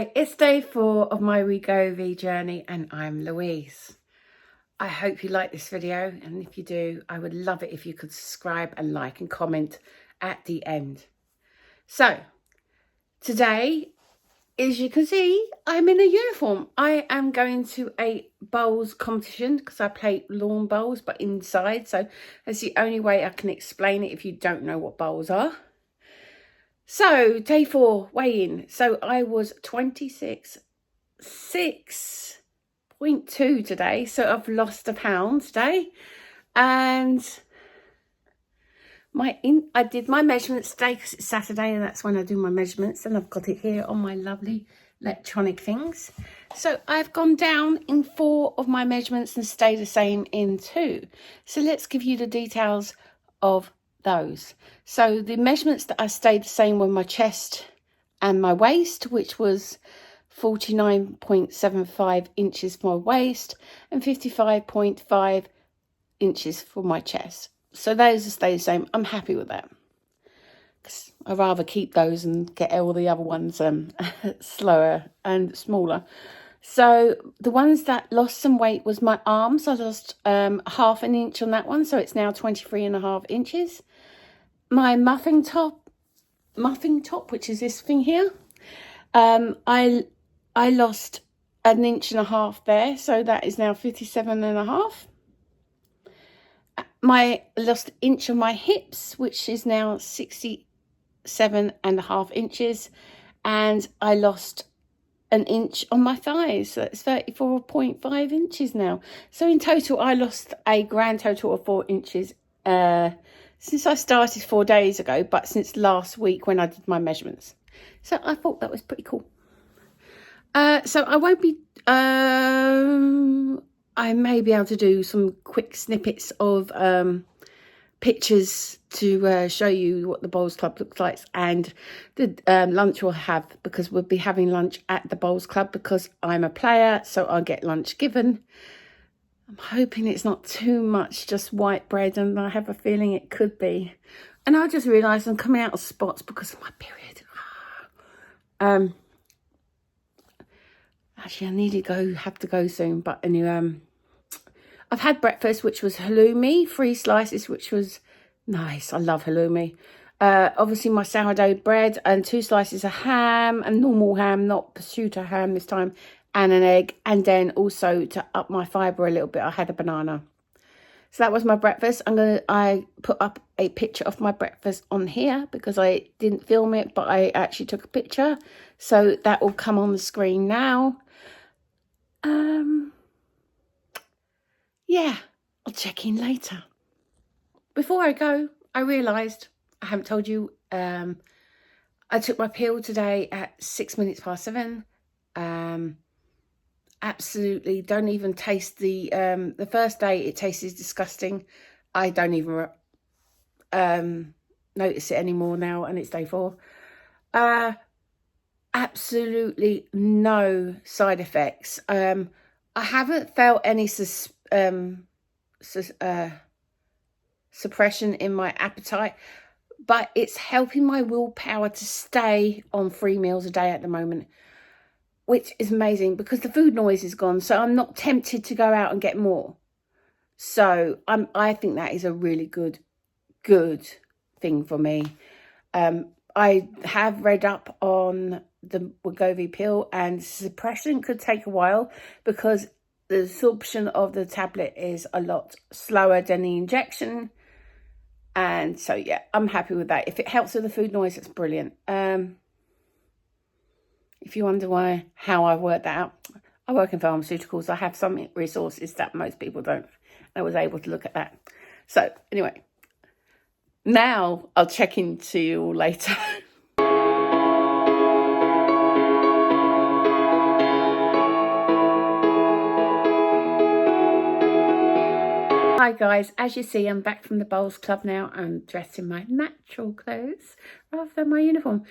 Hi, it's day 4 of my Wegovy journey and I'm Louise. I hope you like this video, and if you do, I would love it if you could subscribe and like and comment at the end. So, today, as you can see, I'm in a uniform. I am going to a bowls competition because I play lawn bowls, but inside. So, that's the only way I can explain it if you don't know what bowls are. So, day 4, weigh-in. So, I was 26.6 today. So, I've lost a pound today. And I did my measurements today because it's Saturday and that's when I do my measurements. And I've got it here on my lovely electronic things. So, I've gone down in 4 of my measurements and stayed the same in 2. So, let's give you the details of those. So the measurements that I stayed the same were my chest and my waist, which was 49.75 inches for my waist and 55.5 inches for my chest. So those stay the same. I'm happy with that, because I'd rather keep those and get all the other ones slower and smaller. So the ones that lost some weight was my arms. I lost half an inch on that one, so it's now 23.5 inches. My muffin top, which is this thing here, I lost 1.5 inches there, so that is now 57.5. I lost an inch on my hips, which is now 67.5 inches, and I lost 1 inch on my thighs, so that's 34.5 inches now. So in total, I lost a grand total of 4 inches since I started 4 days ago, but since last week when I did my measurements. So I thought that was pretty cool. So I won't be, I may be able to do some quick snippets of pictures to show you what the Bowls Club looks like, and the lunch we'll have, because we'll be having lunch at the Bowls Club because I'm a player, so I'll get lunch given. I'm hoping it's not too much just white bread, and I have a feeling it could be. And I just realised I'm coming out of spots because of my period. Actually, I need to have to go soon, but anyway, I've had breakfast, which was halloumi, 3 slices, which was nice. I love halloumi. Obviously, my sourdough bread and 2 slices of ham, and normal ham, not prosciutto ham this time, and an egg. And then also to up my fibre a little bit, I had a banana. So that was my breakfast. I put up a picture of my breakfast on here because I didn't film it, but I actually took a picture. So that will come on the screen now. Yeah, I'll check in later. Before I go, I realised I haven't told you, I took my pill today at 7:06. Absolutely don't even taste the first day it tasted disgusting. I don't even notice it anymore now, and it's day 4. Absolutely no side effects. I haven't felt any suppression in my appetite, but it's helping my willpower to stay on 3 meals a day at the moment, which is amazing because the food noise is gone, so I'm not tempted to go out and get more. So I think that is a really good thing for me. I have read up on the Wegovy pill, and suppression could take a while because the absorption of the tablet is a lot slower than the injection. And so, yeah, I'm happy with that. If it helps with the food noise, it's brilliant. If you wonder how I worked that out, I work in pharmaceuticals. I have some resources that most people don't. I was able to look at that. So, anyway, now I'll check into you all later. Hi guys, as you see, I'm back from the Bowls Club now. I'm dressed in my natural clothes rather than my uniform.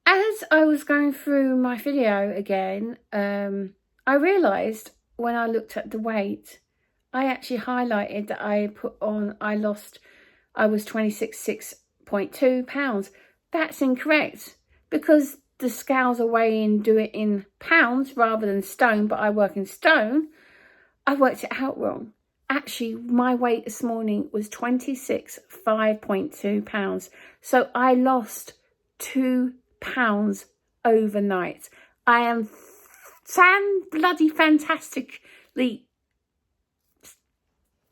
As I was going through my video again, I realised when I looked at the weight, I actually highlighted that I was 26.6 pounds. That's incorrect, because the scales away and do it in pounds rather than stone, but I work in stone, I worked it out wrong. Actually, my weight this morning was 26.5 pounds. So I lost 2 pounds overnight. I am bloody fantastically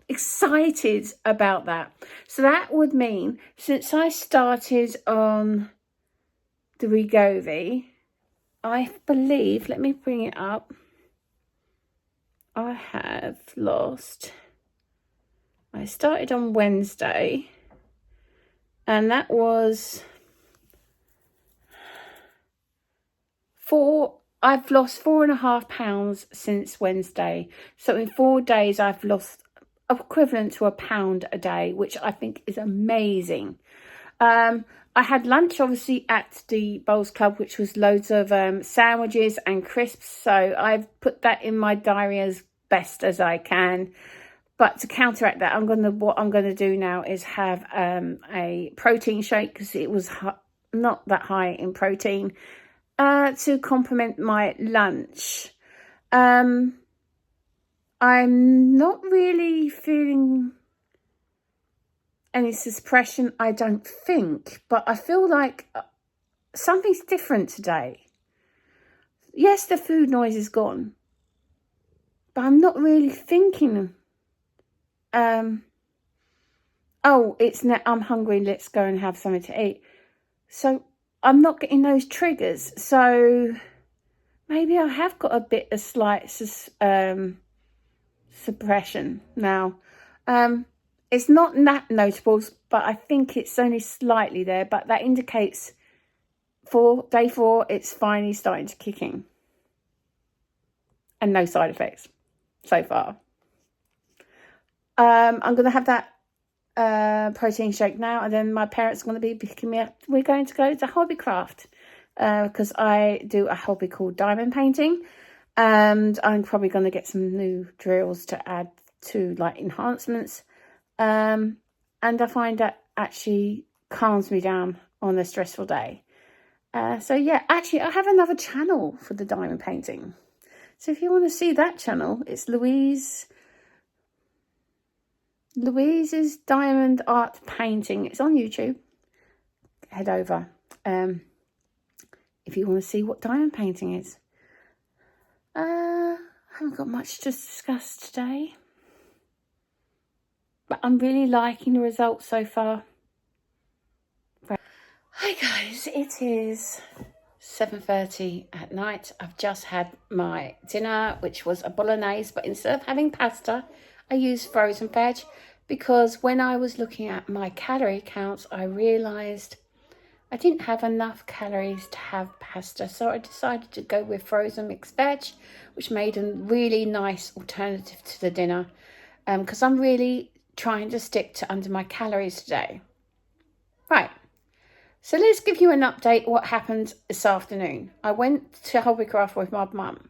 excited about that. So that would mean, since I started on the Wegovy, I believe, let me bring it up, I have lost, I started on Wednesday, and that was I've lost 4.5 pounds since Wednesday. So in 4 days, I've lost equivalent to £1 pound a day, which I think is amazing. I had lunch, obviously, at the Bowls Club, which was loads of sandwiches and crisps. So I've put that in my diary as best as I can. But to counteract that, what I'm gonna do now is have a protein shake, because it was not that high in protein, to complement my lunch. I'm not really feeling any suppression, I don't think, but I feel like something's different today. Yes, the food noise is gone, but I'm not really thinking, oh, I'm hungry, let's go and have something to eat. So I'm not getting those triggers. So maybe I have got a bit of slight suppression now. It's not that notable, but I think it's only slightly there. But that indicates for day 4, it's finally starting to kick in. And no side effects so far. I'm going to have that protein shake now, and then my parents are going to be picking me up. We're going to go to Hobbycraft, because I do a hobby called diamond painting, and I'm probably going to get some new drills to add to, like, enhancements, and I find that actually calms me down on a stressful day. So yeah, actually I have another channel for the diamond painting, so if you want to see that channel, it's Louise's Diamond Art Painting. It's on YouTube. Head over if you want to see what diamond painting is. I haven't got much to discuss today, but I'm really liking the results so far. Hi guys, it is 7:30 at night. I've just had my dinner, which was a bolognese, but instead of having pasta, I used frozen veg, because when I was looking at my calorie counts, I realised I didn't have enough calories to have pasta. So I decided to go with frozen mixed veg, which made a really nice alternative to the dinner, because I'm really trying to stick to under my calories today. Right, so let's give you an update what happened this afternoon. I went to Hobbycraft with my mum.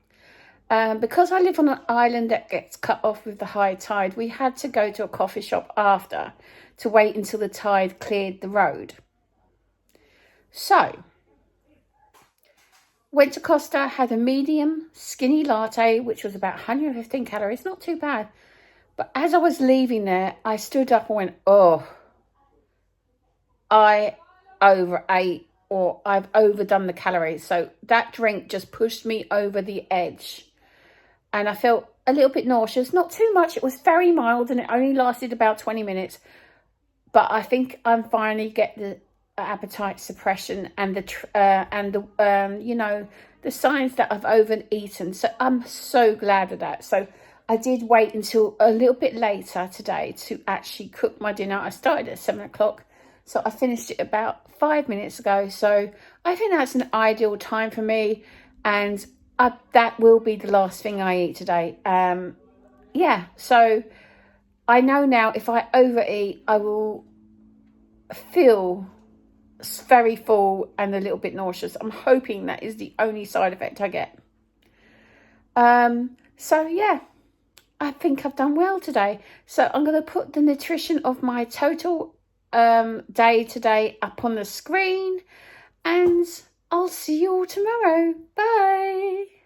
Because I live on an island that gets cut off with the high tide, we had to go to a coffee shop after to wait until the tide cleared the road. So, went to Costa, had a medium skinny latte, which was about 115 calories, not too bad. But as I was leaving there, I stood up and went, oh, I overate, or I've overdone the calories. So that drink just pushed me over the edge. And I felt a little bit nauseous, not too much. It was very mild and it only lasted about 20 minutes. But I think I'm finally get the appetite suppression and you know, the signs that I've overeaten. So I'm so glad of that. So I did wait until a little bit later today to actually cook my dinner. I started at 7 o'clock. So I finished it about 5 minutes ago. So I think that's an ideal time for me. And that will be the last thing I eat today. Yeah, so I know now if I overeat, I will feel very full and a little bit nauseous. I'm hoping that is the only side effect I get. So yeah, I think I've done well today. So I'm going to put the nutrition of my total day today up on the screen, and I'll see you all tomorrow. Bye.